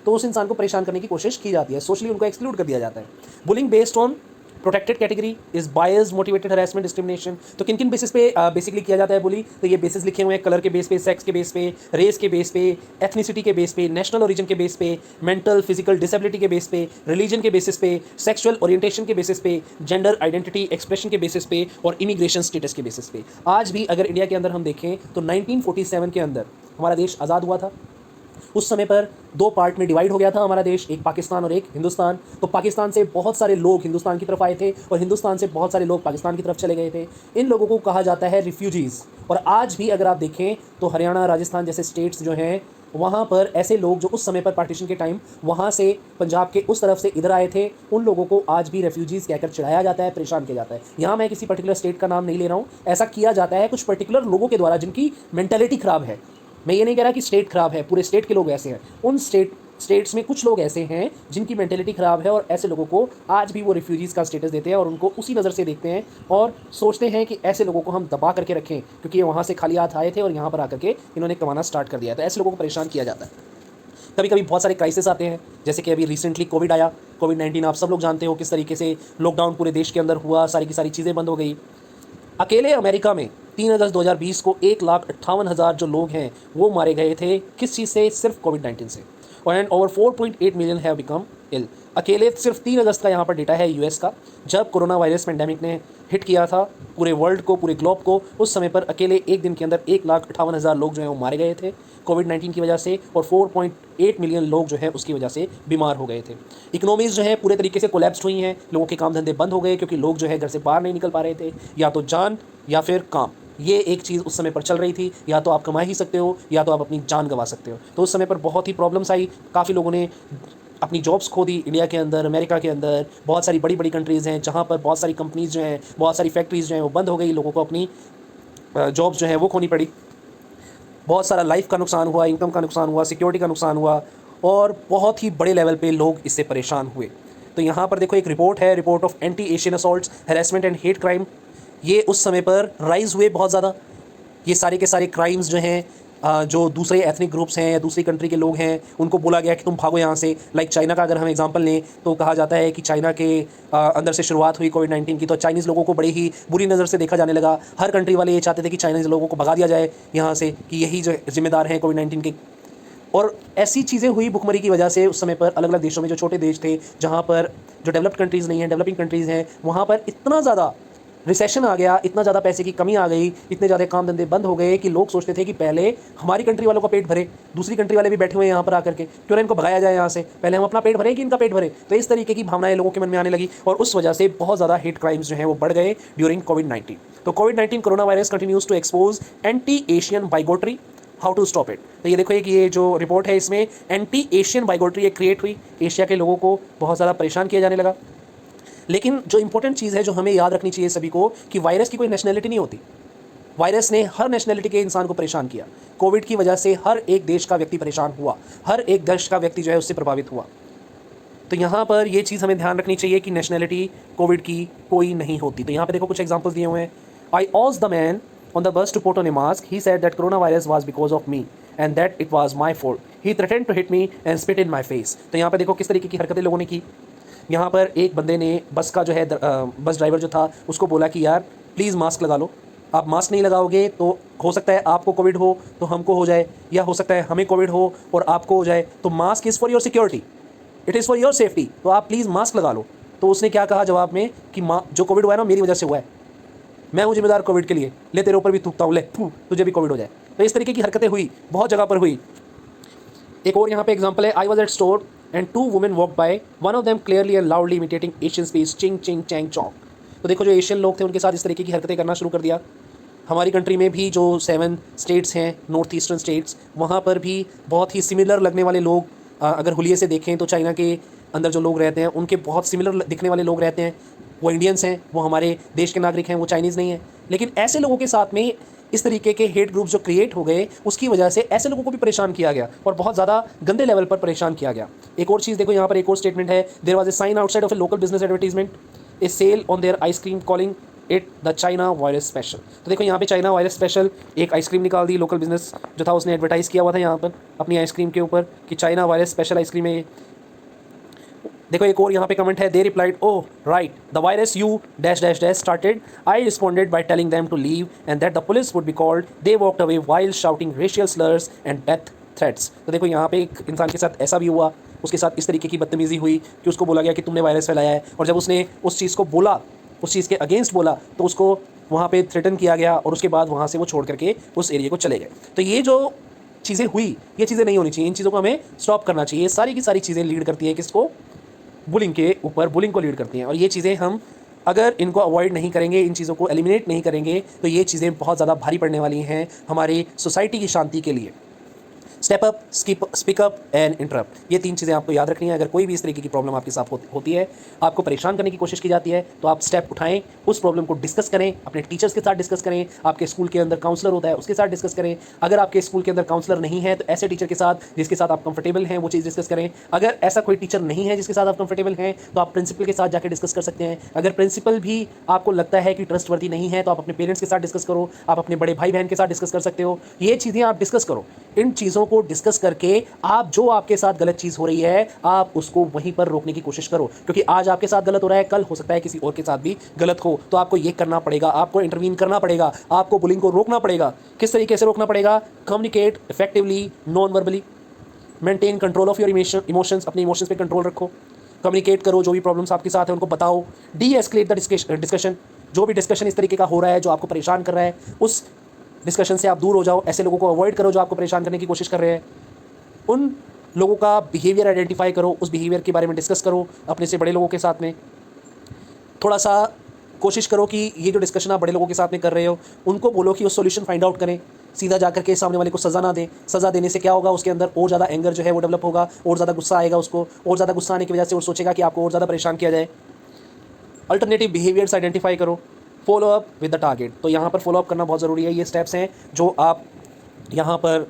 तो उस इंसान को परेशान करने की कोशिश की जाती है, सोशली उनको एक्सक्लूड कर दिया जाता है। Bullying based on protected category is biased motivated harassment discrimination. तो किन किन बेसिस पे बेसिकली किया जाता है बुली? तो ये बेसिस लिखे हुए हैं, कलर के बेस पे, सेक्स के बेस पे, रेस के बेस पे, एथनिसिटी के बेस पे, नेशनल ओरिजिन के बेस पे, मेंटल फिजिकल डिसेबिलिटी के बेस पे, रिलीजन के बेसिस पे, सेक्सुअल ओरिएंटेशन के बेसिस पे, जेंडर आइडेंटिटी एक्सप्रेशन के बेसिस पे और इमिग्रेशन स्टेटस के बेसिस पे। आज भी अगर इंडिया के अंदर हम देखें तो 1947 के अंदर हमारा देश आज़ाद हुआ था। उस समय पर 2 पार्ट में डिवाइड हो गया था हमारा देश, एक पाकिस्तान और एक हिंदुस्तान। तो पाकिस्तान से बहुत सारे लोग हिंदुस्तान की तरफ आए थे और हिंदुस्तान से बहुत सारे लोग पाकिस्तान की तरफ चले गए थे। इन लोगों को कहा जाता है रिफ्यूजीज़। और आज भी अगर आप देखें तो हरियाणा, राजस्थान जैसे स्टेट्स जो हैं वहाँ पर ऐसे लोग जो उस समय पर पार्टीशन के टाइम वहाँ से पंजाब के उस तरफ से इधर आए थे, उन लोगों को आज भी रेफ्यूजीज़ कहकर चिढ़ाया जाता है, परेशान किया जाता है। यहाँ मैं किसी पर्टिकुलर स्टेट का नाम नहीं ले रहा हूँ, ऐसा किया जाता है कुछ पर्टिकुलर लोगों के द्वारा जिनकी मेंटालिटी ख़राब है। मैं ये नहीं कह रहा कि स्टेट ख़राब है, पूरे स्टेट के लोग ऐसे हैं। उन स्टेट्स में कुछ लोग ऐसे हैं जिनकी मेंटेलिटी ख़राब है और ऐसे लोगों को आज भी वो रिफ्यूजीज़ का स्टेटस देते हैं और उनको उसी नज़र से देखते हैं और सोचते हैं कि ऐसे लोगों को हम दबा करके रखें क्योंकि ये वहाँ से खाली हाथ आए थे और यहाँ पर आकर के इन्होंने कमाना स्टार्ट कर दिया। तो ऐसे लोगों को परेशान किया जाता है। कभी कभी बहुत सारे क्राइसिस आते हैं, जैसे कि अभी रिसेंटली कोविड आया। कोविड-19 आप सब लोग जानते हो किस तरीके से लॉकडाउन पूरे देश के अंदर हुआ, सारी की सारी चीज़ें बंद हो गई। अकेले अमेरिका में 3 अगस्त 2020 को 1,58,000 जो लोग हैं वो मारे गए थे। किस चीज़ से? सिर्फ कोविड-19 से। और ओवर 4.8 मिलियन हैव बिकम इल। अकेले सिर्फ 3 अगस्त का यहाँ पर डेटा है यूएस का, जब कोरोना वायरस पेंडेमिक ने हिट किया था पूरे वर्ल्ड को, पूरे ग्लोब को। उस समय पर अकेले एक दिन के अंदर 1,58,000 लोग जो हैं वो मारे गए थे कोविड-19 की वजह से और 4.8 मिलियन लोग जो है उसकी वजह से बीमार हो गए थे। इकोनॉमीज़ जो है पूरे तरीके से कोलैप्स हुई हैं, लोगों के काम धंधे बंद हो गए क्योंकि लोग जो है घर से बाहर नहीं निकल पा रहे थे, या तो जान या फिर काम। ये एक चीज़ उस समय पर चल रही थी, या तो आप कमा ही सकते हो या तो आप अपनी जान गंवा सकते हो। तो उस समय पर बहुत ही प्रॉब्लम्स आई, काफ़ी लोगों ने अपनी जॉब्स खो दी। इंडिया के अंदर, अमेरिका के अंदर बहुत सारी बड़ी बड़ी कंट्रीज़ हैं जहाँ पर बहुत सारी कंपनीज़ जो हैं, बहुत सारी फैक्ट्रीज़ जो हैं वो बंद हो गई, लोगों को अपनी जॉब्स जो हैं वो खोनी पड़ी। बहुत सारा लाइफ का नुकसान हुआ, इनकम का नुकसान हुआ, सिक्योरिटी का नुकसान हुआ और बहुत ही बड़े लेवल पे लोग इससे परेशान हुए। तो यहाँ पर देखो एक रिपोर्ट है, report of anti Asian assaults, harassment and hate crime. ये उस समय पर राइज़ हुए बहुत ज़्यादा। ये सारे के सारे क्राइम्स जो हैं जो दूसरे एथनिक ग्रुप्स हैं या दूसरी कंट्री के लोग हैं उनको बोला गया कि तुम भागो यहाँ से। लाइक चाइना का अगर हम एग्जांपल लें तो कहा जाता है कि चाइना के अंदर से शुरुआत हुई कोविड-19 की, तो चाइनीज़ लोगों को बड़ी ही बुरी नज़र से देखा जाने लगा। हर कंट्री वाले ये चाहते थे कि चाइनीज़ लोगों को भगा दिया जाए यहाँ से, कि यही जो जिम्मेदार हैं कोविड-19 के। और ऐसी चीज़ें हुई भुखमरी की वजह से उस समय पर अलग अलग देशों में, जो छोटे देश थे जहाँ पर जो डेवलप्ड कंट्रीज़ नहीं हैं, डेवलपिंग कंट्रीज़ हैं, वहाँ पर इतना ज़्यादा रिसेशन आ गया, इतना ज़्यादा पैसे की कमी आ गई, इतने ज़्यादा काम धंधे बंद हो गए कि लोग सोचते थे कि पहले हमारी कंट्री वालों का पेट भरे, दूसरी कंट्री वाले भी बैठे हुए हैं यहाँ पर आकर के, क्यों ना इनको भगाया जाए यहाँ से, पहले हम अपना पेट भरें कि इनका पेट भरे। तो इस तरीके की भावनाएं लोगों के मन में आने लगी और उस वजह से बहुत ज़्यादा हेट क्राइम्स जो हैं वो बढ़ गए ड्यूरिंग कोविड-19। तो कोविड-19 corona virus continues to expose anti Asian bigotry, how to stop it. तो ये देखो कि ये जो रिपोर्ट है इसमें एंटी एशियन बाइगोट्री एक क्रिएट हुई, एशिया के लोगों को बहुत ज़्यादा परेशान किया जाने लगा। लेकिन जो इंपॉर्टेंट चीज़ है जो हमें याद रखनी चाहिए सभी को, कि वायरस की कोई नेशनैलिटी नहीं होती। वायरस ने हर नेशनैलिटी के इंसान को परेशान किया। कोविड की वजह से हर एक देश का व्यक्ति परेशान हुआ, हर एक देश का व्यक्ति जो है उससे प्रभावित हुआ। तो यहाँ पर ये चीज़ हमें ध्यान रखनी चाहिए कि नेशनैलिटी कोविड की कोई नहीं होती। तो यहाँ पे देखो कुछ एग्जांपल्स दिए हुए हैं। आई ऑज the man on the bus to put on a mask, he said that corona virus was because of me and that it was my fault, he threatened to hit me and spit in my face. तो यहाँ पे देखो किस तरीके की हरकतें लोगों ने की। यहाँ पर एक बंदे ने बस का जो है बस ड्राइवर जो था उसको बोला कि यार प्लीज़ मास्क लगा लो, आप मास्क नहीं लगाओगे तो हो सकता है आपको कोविड हो तो हमको हो जाए, या हो सकता है हमें कोविड हो और आपको हो जाए, तो mask is for your security, it is for your safety, तो आप प्लीज़ मास्क लगा लो। तो उसने क्या कहा जवाब में कि जो कोविड हुआ है ना मेरी वजह से हुआ है, मैं हूँ जिम्मेदार कोविड के लिए, ले तेरे ऊपर भी थूकता हूँ, ले तुझे भी कोविड हो जाए। तो इस तरीके की हरकतें हुई, बहुत जगह पर हुई। एक और यहाँ पे एग्जांपल है, I was at store and two women walk by, one of them clearly and loudly imitating Asian speech ching ching chang chong. तो देखो जो एशियन लोग थे उनके साथ इस तरीके की हरकतें करना शुरू कर दिया। हमारी कंट्री में भी जो 7 स्टेट्स हैं नॉर्थ ईस्टर्न स्टेट्स, वहाँ पर भी बहुत ही सिमिलर लगने वाले लोग, अगर हुलिये से देखें तो चाइना के अंदर जो लोग रहते हैं उनके बहुत सिमिलर दिखने वाले लोग रहते हैं। वो इंडियंस हैं, वो हमारे देश के नागरिक हैं, वो चाइनीज़ नहीं हैं। लेकिन ऐसे लोगों के साथ में इस तरीके के हेट ग्रुप्स जो क्रिएट हो गए, उसकी वजह से ऐसे लोगों को भी परेशान किया गया और बहुत ज़्यादा गंदे लेवल पर परेशान किया गया। एक और चीज़ देखो, यहाँ पर एक और स्टेटमेंट है, there was a sign outside of a local business advertisement, a sale on their ice cream calling it the China virus special. तो देखो यहाँ पे चाइना वायरस स्पेशल एक आइसक्रीम निकाल दी, लोकल बिजनेस जो था उसने एडवर्टाइज़ किया हुआ था यहाँ पर अपनी आइसक्रीम के ऊपर कि चाइना वायरस स्पेशल आइसक्रीम है ये। देखो एक और यहाँ पे कमेंट है, they replied oh right the virus you dash dash dash started, I responded by telling them to leave and that the police would be called, they walked away while shouting racial slurs and death threats. तो देखो यहाँ पे एक इंसान के साथ ऐसा भी हुआ, उसके साथ इस तरीके की बदतमीजी हुई कि उसको बोला गया कि तुमने वायरस फैलाया है, और जब उसने उस चीज़ को बोला, उस चीज़ के अगेंस्ट बोला, तो उसको वहाँ पे थ्रेटन किया गया और उसके बाद वहाँ से वो छोड़ करके उस एरिया को चले गए। तो ये जो चीज़ें हुई, ये चीज़ें नहीं होनी चाहिए, इन चीज़ों को हमें स्टॉप करना चाहिए। सारी की सारी चीज़ें लीड करती है किसको, बुलिंग के ऊपर, बुलिंग को लीड करती हैं। और ये चीज़ें हम अगर इनको अवॉइड नहीं करेंगे, इन चीज़ों को एलिमिनेट नहीं करेंगे, तो ये चीज़ें बहुत ज़्यादा भारी पड़ने वाली हैं हमारी सोसाइटी की शांति के लिए। Step up, speak up and interrupt, ये 3 चीज़ें आपको याद रखनी है। अगर कोई भी इस तरीके की प्रॉब्लम आपके साथ होती है, आपको परेशान करने की कोशिश की जाती है, तो आप स्टेप उठाएं, उस प्रॉब्लम को डिस्कस करें, अपने टीचर्स के साथ डिस्कस करें, आपके स्कूल के अंदर काउंसलर होता है उसके साथ डिस्कस करें। अगर आपके स्कूल के अंदर काउंसलर नहीं है तो ऐसे टीचर के साथ जिसके साथ आप कंफर्टेबल हैं वो चीज़ डिस्कस करें। अगर ऐसा कोई टीचर नहीं है जिसके साथ आप कंफर्टेबल हैं तो आप प्रिंसिपल के साथ जाकर डिस्कस कर सकते हैं। अगर प्रिंसिपल भी आपको लगता है कि ट्रस्टवर्दी नहीं है तो आप अपने पेरेंट्स के साथ डिस्कस करो, आप अपने बड़े भाई बहन के साथ डिस्कस कर सकते हो। ये चीज़ें आप डिस्कस करो। इन चीज़ों को डिस्कस करके आप जो आपके साथ गलत चीज़ हो रही है आप उसको वहीं पर रोकने की कोशिश करो, क्योंकि आज आपके साथ गलत हो रहा है, कल हो सकता है किसी और के साथ भी गलत हो। तो आपको ये करना पड़ेगा, आपको इंटरवीन करना पड़ेगा, आपको बुलिंग को रोकना पड़ेगा। किस तरीके से रोकना पड़ेगा? Communicate effectively, non verbally, maintain control of your emotions, अपने इमोशंस पे कंट्रोल रखो, कम्युनिकेट करो, जो भी प्रॉब्लम्स आपके साथ है उनको बताओ, डी एस्केलेट द डिस्कशन, जो भी डिस्कशन इस तरीके का हो रहा है जो आपको परेशान कर रहा है उस डिस्कशन से आप दूर हो जाओ, ऐसे लोगों को अवॉइड करो जो आपको परेशान करने की कोशिश कर रहे हैं। उन लोगों का बिहेवियर आइडेंटिफाई करो, उस बिहेवियर के बारे में डिस्कस करो अपने से बड़े लोगों के साथ में। थोड़ा सा कोशिश करो कि ये जो डिस्कशन आप बड़े लोगों के साथ में कर रहे हो उनको बोलो कि वो सॉल्यूशन फाइंड आउट करें, सीधा जाकर के सामने वाले को सज़ा ना दें। सज़ा देने से क्या होगा, उसके अंदर और ज़्यादा एंगर जो है वो डेवलप होगा, और ज़्यादा गुस्सा आएगा उसको, और ज़्यादा गुस्सा आने की वजह से वो सोचेगा कि आपको और ज़्यादा परेशान किया जाए। अल्टरनेटिव बिहेवियर्स आइडेंटिफाई करो, follow up with the target. तो यहाँ पर फॉलो अप करना बहुत ज़रूरी है। ये स्टेप्स हैं जो आप यहाँ पर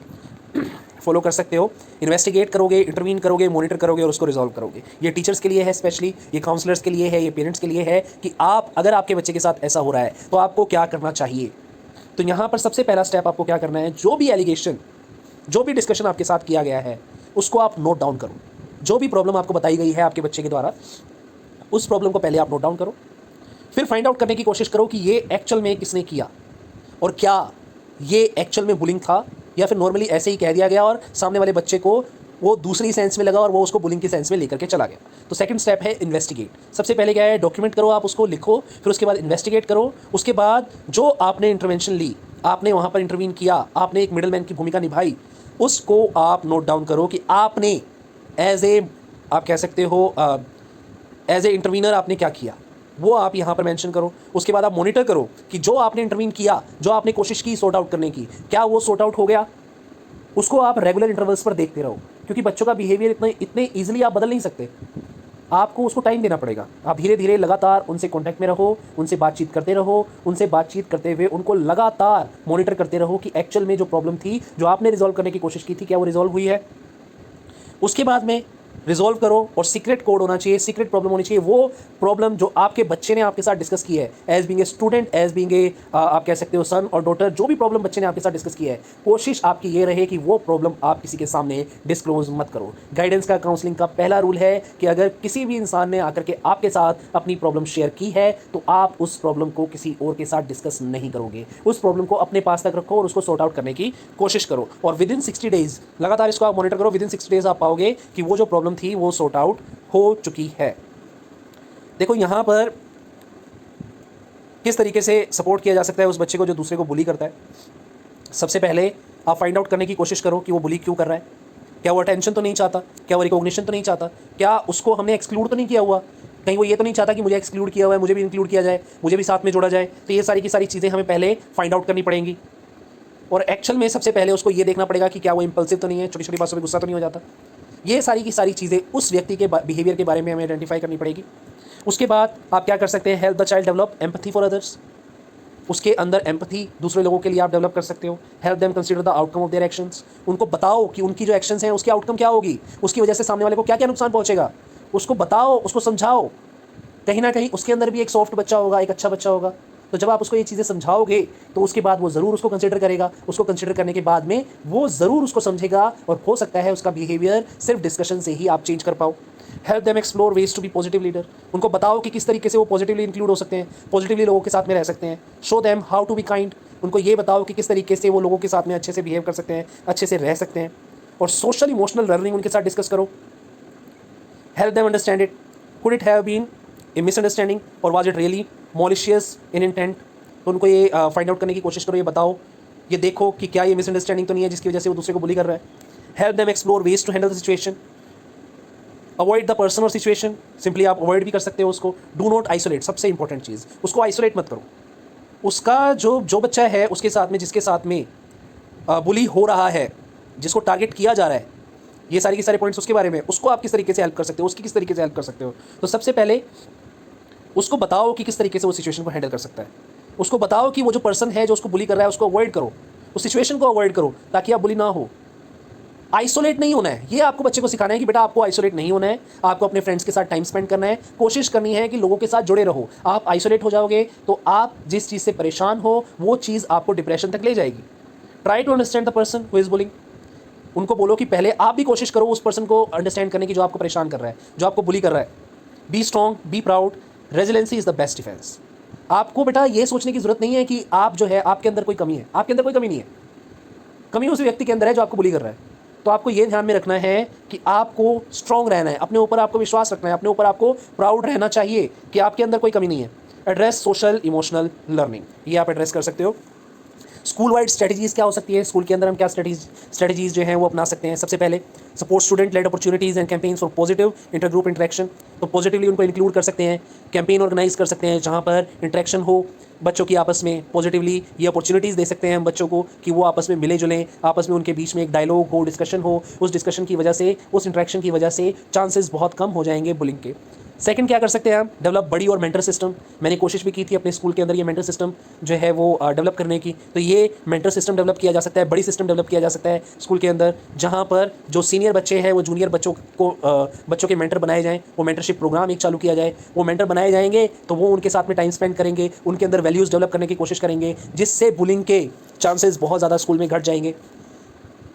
फॉलो कर सकते हो। इन्वेस्टिगेट करोगे, इंटरवीन करोगे, मॉनिटर करोगे और उसको रिजॉल्व करोगे। ये टीचर्स के लिए है स्पेशली, ये काउंसलर्स के लिए है, ये पेरेंट्स के लिए है कि आप अगर आपके बच्चे के साथ ऐसा हो रहा है तो आपको क्या करना चाहिए। तो यहाँ पर सबसे पहला स्टेप आपको क्या करना है, जो भी एलिगेशन, जो भी डिस्कशन आपके साथ किया गया है उसको आप नोट डाउन करो। जो भी प्रॉब्लम आपको बताई गई है आपके बच्चे के द्वारा, उस प्रॉब्लम को पहले आप नोट डाउन करो, फिर फाइंड आउट करने की कोशिश करो कि ये एक्चुअल में किसने किया और क्या ये एक्चुअल में बुलिंग था या फिर नॉर्मली ऐसे ही कह दिया गया और सामने वाले बच्चे को वो दूसरी सेंस में लगा और वो उसको बुलिंग की सेंस में लेकर के चला गया। तो सेकंड स्टेप है इन्वेस्टिगेट। सबसे पहले क्या है, डॉक्यूमेंट करो, आप उसको लिखो, फिर उसके बाद इन्वेस्टिगेट करो। उसके बाद जो आपने इंटरवेंशन ली, आपने वहाँ पर इंटरवीन किया, आपने एक मिडल मैन की भूमिका निभाई, उसको आप नोट डाउन करो कि आपने एज ए, आप कह सकते हो एज ए इंटरवीनर आपने क्या किया, वो आप यहाँ पर मेंशन करो। उसके बाद आप मॉनिटर करो कि जो आपने इंटरवीन किया, जो आपने कोशिश की सॉर्ट आउट करने की, क्या वो सॉर्ट आउट हो गया। उसको आप रेगुलर इंटरवल्स पर देखते रहो, क्योंकि बच्चों का बिहेवियर इतने ईजिली आप बदल नहीं सकते, आपको उसको टाइम देना पड़ेगा। आप धीरे धीरे लगातार उनसे कॉन्टैक्ट में रहो, उनसे बातचीत करते रहो, उनसे बातचीत करते हुए उनको लगातार मॉनिटर करते रहो कि एक्चुअल में जो प्रॉब्लम थी, जो आपने रिजॉल्व करने की कोशिश की थी, क्या वो रिजॉल्व हुई है। उसके बाद में रिजॉल्व करो और सीक्रेट कोड होना चाहिए, सीक्रेट प्रॉब्लम होनी चाहिए, वो प्रॉब्लम जो आपके बच्चे ने आपके साथ डिस्कस की है, as being a student, as being a आप कह सकते हो सन और डॉटर, जो भी प्रॉब्लम बच्चे ने आपके साथ डिस्कस की है, कोशिश आपकी ये रहे कि वो प्रॉब्लम आप किसी के सामने डिस्क्लोज मत करो। गाइडेंस का, काउंसलिंग का पहला रूल है कि अगर किसी भी इंसान ने आकर के आपके साथ अपनी प्रॉब्लम शेयर की है तो आप उस प्रॉब्लम को किसी और के साथ डिस्कस नहीं करोगे, उस प्रॉब्लम को अपने पास तक रखो और उसको सॉर्ट आउट करने की कोशिश करो। और विद इन 60 डेज लगातार इसको आप मॉनिटर करो, विद इन 60 डेज आप पाओगे कि वो जो प्रॉब्लम थी वो सॉर्ट आउट हो चुकी है। देखो यहां पर किस तरीके से सपोर्ट किया जा सकता है उस बच्चे को जो दूसरे को बुली करता है। सबसे पहले आप फाइंड आउट करने की कोशिश करो कि वो बुली क्यों कर रहा है। क्या वो अटेंशन तो नहीं चाहता, क्या वो रिकॉग्निशन तो नहीं चाहता, क्या उसको हमने एक्सक्लूड तो नहीं किया हुआ, कहीं वो ये तो नहीं चाहता कि मुझे एक्सक्लूड किया हुआ है, मुझे भी इंक्लूड किया जाए, मुझे भी साथ में जोड़ा जाए। तो ये सारी की सारी चीज़ें हमें पहले फाइंड आउट करनी पड़ेंगी। और एक्चुअल में सबसे पहले उसको ये देखना पड़ेगा कि क्या वो इंपल्सिव तो नहीं है, छोटी छोटी बातों पे गुस्सा तो नहीं हो जाता। ये सारी की सारी चीज़ें उस व्यक्ति के बिहेवियर के बारे में हमें आइडेंटिफाई करनी पड़ेगी। उसके बाद आप क्या कर सकते हैं, help the child develop empathy for others. उसके अंदर एम्पैथी दूसरे लोगों के लिए आप डेवलप कर सकते हो। Help them consider the outcome of their actions. उनको बताओ कि उनकी जो एक्शंस हैं उसकी आउटकम क्या होगी, उसकी वजह से सामने वाले को क्या क्या नुकसान पहुंचेगा, उसको बताओ, उसको समझाओ। कहीं ना कहीं उसके अंदर भी एक सॉफ्ट बच्चा होगा, एक अच्छा बच्चा होगा। तो जब आप उसको ये चीज़ें समझाओगे तो उसके बाद वो ज़रूर उसको कंसिडर करेगा। उसको कंसिडर करने के बाद में वो ज़रूर उसको समझेगा और हो सकता है उसका बिहेवियर सिर्फ डिस्कशन से ही आप चेंज कर पाओ। Help them explore ways to be positive leader. उनको बताओ कि किस तरीके से वो पॉजिटिवली इंक्लूड हो सकते हैं, पॉजिटिवली लोगों के साथ में रह सकते हैं। Show them how to be kind. उनको ये बताओ कि किस तरीके से वो लोगों के साथ में अच्छे से बिहेव कर सकते हैं, अच्छे से रह सकते हैं। और सोशल इमोशनल लर्निंग उनके साथ डिस्कस करो। Help them understand it, could it have been a misunderstanding और was it really malicious in intent. तो उनको ये फाइंड आउट करने की कोशिश करो, ये बताओ, ये देखो कि क्या ये मिसअंडरस्टैंडिंग तो नहीं है जिसकी वजह से वो दूसरे को बुली कर रहा है। Help them explore ways to handle the situation. Avoid the person और सिचुएशन, सिंपली आप अवॉइड भी कर सकते हो उसको। डू नॉट आइसोलेट, सबसे इंपॉर्टेंट चीज़, उसको आइसोलेट मत करो। उसका जो बच्चा है उसके साथ में, जिसके साथ में बुली हो रहा है, जिसको टारगेट किया जा रहा है, ये सारी के सारे पॉइंट्स उसके बारे में, उसको आप किस तरीके से हेल्प कर सकते हो, उसकी किस तरीके से हेल्प कर सकते हो। तो सबसे पहले उसको बताओ कि किस तरीके से वो सिचुएशन को हैंडल कर सकता है। उसको बताओ कि वो जो पर्सन है जो उसको बुली कर रहा है उसको अवॉइड करो, उस सिचुएशन को अवॉइड करो ताकि आप बुली ना हो। आइसोलेट नहीं होना है, ये आपको बच्चे को सिखाना है कि बेटा आपको आइसोलेट नहीं होना है, आपको अपने फ्रेंड्स के साथ टाइम स्पेंड करना है, कोशिश करनी है कि लोगों के साथ जुड़े रहो। आप आइसोलेट हो जाओगे तो आप जिस चीज़ से परेशान हो वो चीज़ आपको डिप्रेशन तक ले जाएगी। Try to understand the person who is bullying. उनको बोलो कि पहले आप भी कोशिश करो उस पर्सन को अंडरस्टैंड करने की जो आपको परेशान कर रहा है, जो आपको बुली कर रहा है। Be strong, be proud, resiliency is the best defence. आपको बेटा ये सोचने की जरूरत नहीं है कि आप जो है आपके अंदर कोई कमी है, आपके अंदर कोई कमी नहीं है, कमी उस व्यक्ति के अंदर है जो आपको बुली कर रहा है। तो आपको ये ध्यान में रखना है कि आपको स्ट्रांग रहना है, अपने ऊपर आपको विश्वास रखना है, अपने ऊपर आपको प्राउड रहना चाहिए कि आपके अंदर कोई कमी नहीं है। एड्रेस सोशल इमोशनल लर्निंग, ये आप एड्रेस कर सकते हो। स्कूल वाइड स्ट्रेटजीज़ क्या हो सकती है, स्कूल के अंदर हम क्या स्ट्रेटजीज़ जो हैं वो अपना सकते हैं। सबसे पहले support student led opportunities and campaigns for positive inter group interaction. तो पॉजिटिवली उनको इंक्लूड कर सकते हैं, कैंपेन ऑर्गेनाइज कर सकते हैं जहाँ पर इंटरेक्शन हो बच्चों की आपस में। पॉजिटिवली ये अपॉर्चुनिटीज़ दे सकते हैं हम बच्चों को कि वो आपस में मिले जुलें, आपस में उनके बीच में एक डायलॉग हो, डिस्कशन हो। उस डिस्कशन की वजह से, उस इंटरेक्शन की वजह से चांसेस बहुत कम हो जाएंगे बुलिंग के। सेकंड क्या कर सकते हैं हम, डेवलप बड़ी और मेंटर सिस्टम। मैंने कोशिश भी की थी अपने स्कूल के अंदर ये मेंटर सिस्टम जो है वो डेवलप करने की। तो ये मेंटर सिस्टम डेवलप किया जा सकता है, बड़ी सिस्टम डेवलप किया जा सकता है स्कूल के अंदर, जहाँ पर जो सीनियर बच्चे हैं वो जूनियर बच्चों को बच्चों के मेंटर बनाए जाएँ। वो मेंटरशिप प्रोग्राम एक चालू किया जाए, वो मेंटर बनाए जाएंगे तो वो उनके साथ में टाइम स्पेंड करेंगे, उनके अंदर वैल्यूज़ डेवलप करने की कोशिश करेंगे, जिससे बुलिंग के चांसेस बहुत ज़्यादा स्कूल में घट जाएंगे।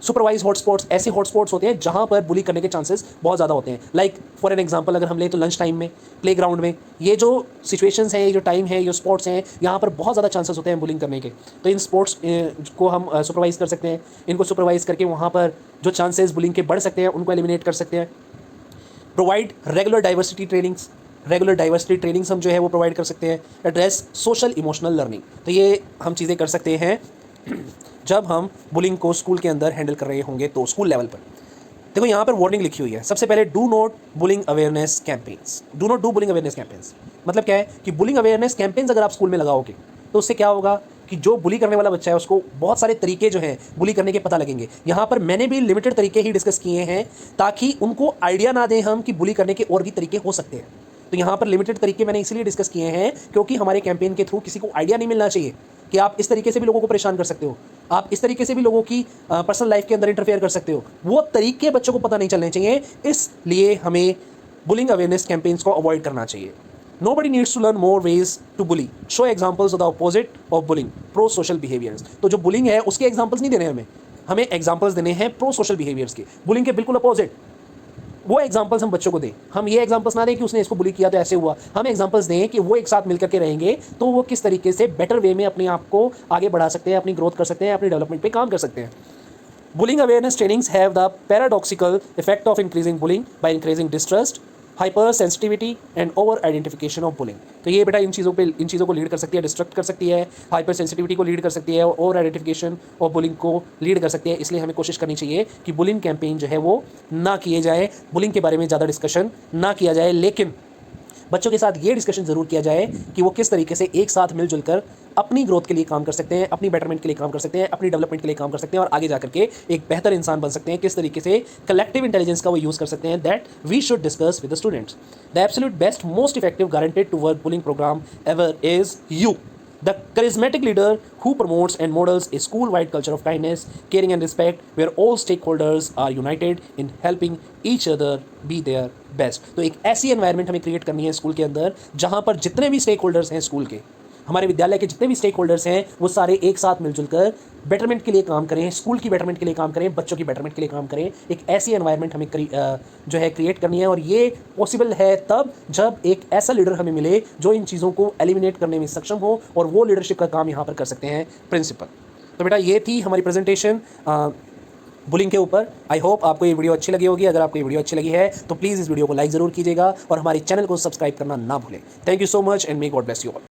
सुपरवाइज हॉटस्पॉट्स, ऐसे हॉटस्पॉट्स होते हैं जहाँ पर बुली करने के चांसेस बहुत ज़्यादा होते हैं। लाइक फॉर एन एग्जांपल अगर हम लें तो लंच टाइम में, प्लेग्राउंड में, ये जो सिचुएशंस हैं, ये जो टाइम है, ये स्पॉट्स हैं, यहाँ पर बहुत ज़्यादा चांसेस होते हैं बुलिंग करने के। तो इन स्पॉट्स को हम सुपरवाइज़ कर सकते हैं। इनको सुपरवाइज़ करके वहाँ पर जो चांसेस बुलिंग के बढ़ सकते हैं उनको एलिमिनेट कर सकते हैं। Provide regular diversity trainings, regular diversity trainings हम जो है वो प्रोवाइड कर सकते हैं। एड्रेस सोशल इमोशनल लर्निंग, तो ये हम चीज़ें कर सकते हैं जब हम बुलिंग को स्कूल के अंदर हैंडल कर रहे होंगे। तो स्कूल लेवल पर देखो यहाँ पर वार्निंग लिखी हुई है। सबसे पहले do not bullying awareness campaigns, do not do bullying awareness campaigns. मतलब क्या है कि बुलिंग अवेयरनेस कैंपेन्स अगर आप स्कूल में लगाओगे तो उससे क्या होगा कि जो बुली करने वाला बच्चा है उसको बहुत सारे तरीके जो हैं बुली करने के पता लगेंगे। यहाँ पर मैंने भी लिमिटेड तरीके ही डिस्कस किए हैं ताकि उनको आइडिया ना दें हम कि बुली करने के और भी तरीके हो सकते हैं। तो यहाँ पर लिमिटेड तरीके मैंने इसलिए डिस्कस किए हैं क्योंकि हमारे कैंपेन के थ्रू किसी को आइडिया नहीं मिलना चाहिए कि आप इस तरीके से भी लोगों को परेशान कर सकते हो, आप इस तरीके से भी लोगों की पर्सनल लाइफ के अंदर इंटरफेयर कर सकते हो। वो तरीके बच्चों को पता नहीं चलने चाहिए, इसलिए हमें बुलिंग अवेयरनेस कैंपेन्स को अवॉइड करना चाहिए। Nobody needs to learn more ways to bully. Show examples of the opposite of bullying, pro social behaviors. तो जो बुलिंग है उसके एग्जाम्पल्स नहीं देने हमें एग्जाम्पल्स देने हैं प्रो सोशल बिहेवियर्स के, बुलिंग के बिल्कुल अपोजिट। वो एग्जाम्पल्स हम बच्चों को दें। हम ये एग्जाम्पल्स ना दें कि उसने इसको बुली किया तो ऐसे हुआ, हम एग्जाम्पल्स दें कि वो एक साथ मिलकर के रहेंगे तो वो किस तरीके से बेटर वे में अपने आप को आगे बढ़ा सकते हैं, अपनी ग्रोथ कर सकते हैं, अपनी डेवलपमेंट पे काम कर सकते हैं। Bullying awareness trainings have the paradoxical effect of increasing bullying by increasing distrust, hypersensitivity and over identification of bullying। तो ये बेटा इन चीज़ों को लीड कर सकती है, डिस्ट्रक्ट कर सकती है, हाइपर सेंसिटिविटी को लीड कर सकती है, ओवर आइडेंटिफिकेशन और बुलिंग को लीड कर सकती है। इसलिए हमें कोशिश करनी चाहिए कि बुलिंग कैंपेन जो है वो ना किए जाए, बुलिंग के बारे में ज़्यादा डिस्कशन ना किया जाए, लेकिन बच्चों के साथ ये डिस्कशन ज़रूर किया जाए कि वो किस तरीके से एक साथ मिलजुल कर अपनी ग्रोथ के लिए काम कर सकते हैं, अपनी बेटरमेंट के लिए काम कर सकते हैं, अपनी डेवलपमेंट के लिए काम कर सकते हैं और आगे जाकर के एक बेहतर इंसान बन सकते हैं। किस तरीके से कलेक्टिव इंटेलिजेंस का वो यूज़ कर सकते हैं, that we should discuss with the students. The absolute best most effective guaranteed to work bullying program ever is you, the charismatic leader who promotes and models a school-wide culture of kindness, caring and respect, where all stakeholders are united in helping each other be their best। तो एक ऐसी environment हमें create करनी है school के अंदर जहाँ पर जितने भी स्टेक होल्डर्स हैं स्कूल के, हमारे विद्यालय के जितने भी स्टेक होल्डर्स हैं वो सारे एक साथ मिलजुल कर बेटरमेंट के लिए काम करें, स्कूल की बेटरमेंट के लिए काम करें, बच्चों की बेटरमेंट के लिए काम करें। एक ऐसी एनवायरनमेंट हमें जो है क्रिएट करनी है और ये पॉसिबल है तब जब एक ऐसा लीडर हमें मिले जो इन चीज़ों को एलिमिनेट करने में सक्षम हो, और वो लीडरशिप का काम यहाँ पर कर सकते हैं प्रिंसिपल। तो बेटा ये थी हमारी प्रेजेंटेशन बुलिंग के ऊपर। आई होप आपको ये वीडियो अच्छी लगी होगी। अगर आपको ये वीडियो अच्छी लगी है तो प्लीज़ इस वीडियो को लाइक ज़रूर कीजिएगा और हमारे चैनल को सब्सक्राइब करना ना भूलें। Thank you so much and may God bless you all.